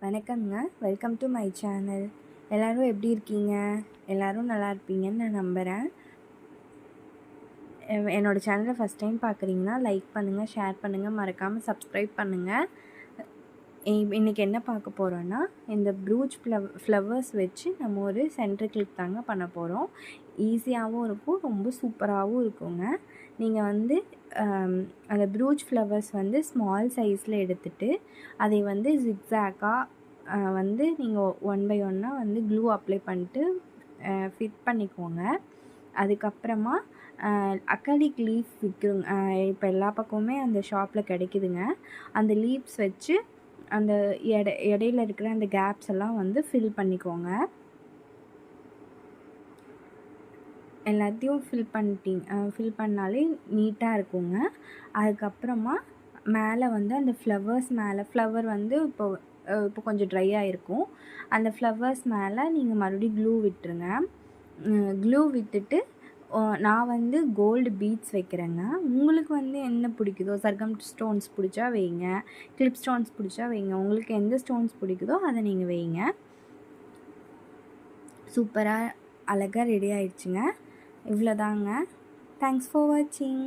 வணக்கம்ங்க. Welcome to my channel. எல்லோரும் எப்படி இருக்கீங்க? எல்லோரும் நல்லா இருப்பீங்கன்னு நான் நம்புகிறேன். என்னோடய சேனலை ஃபஸ்ட் டைம் பார்க்குறீங்கன்னா லைக் பண்ணுங்கள், ஷேர் பண்ணுங்கள், மறக்காமல் சப்ஸ்கிரைப் பண்ணுங்கள். இன்றைக்கி என்ன பார்க்க போகிறோன்னா, இந்த ப்ரூச் ஃப்ளவர்ஸ் வச்சு நம்ம ஒரு சென்டர் கிளிப் தாங்க பண்ண போகிறோம். ஈஸியாகவும் இருக்கும், ரொம்ப சூப்பராகவும் இருக்குங்க. நீங்கள் வந்து அந்த ப்ரூச் ஃப்ளவர்ஸ் வந்து ஸ்மால் சைஸில் எடுத்துகிட்டு அதை வந்து ஜிக்ஸாக்காக வந்து நீங்கள் ஒன் பை ஒன்னாக வந்து க்ளூ அப்ளை பண்ணிட்டு ஃபிட் பண்ணிக்கோங்க. அதுக்கப்புறமா அக்காலிக் லீஃப் விற்கும். இப்போ எல்லா பக்கமுமே அந்த ஷாப்பில் கிடைக்குதுங்க. அந்த லீவ்ஸ் வச்சு அந்த இடையில இருக்கிற அந்த கேப்ஸ் எல்லாம் வந்து ஃபில் பண்ணிக்கோங்க. எல்லாத்தையும் ஃபில் பண்ணாலே நீட்டாக இருக்குங்க. அதுக்கப்புறமா மேலே வந்து அந்த ஃப்ளவர் வந்து இப்போ கொஞ்சம் ட்ரையாக இருக்கும். அந்த ஃப்ளவர்ஸ் மேலே நீங்கள் மறுபடியும் க்ளூ விட்டுருங்க. க்ளூ விட்டுட்டு நான் வந்து கோல்டு பீட்ஸ் வைக்கிறேங்க. உங்களுக்கு வந்து என்ன பிடிக்குதோ, சர்க்கம் ஸ்டோன்ஸ் பிடிச்சா வைங்க, கிளிப் ஸ்டோன்ஸ் பிடிச்சா வைங்க. உங்களுக்கு எந்த ஸ்டோன்ஸ் பிடிக்குதோ அதை நீங்கள் வைங்க. சூப்பராக அழகாக ரெடி ஆயிடுச்சுங்க. இவ்வளோதாங்க. தேங்க்ஸ் ஃபார் வாட்சிங்.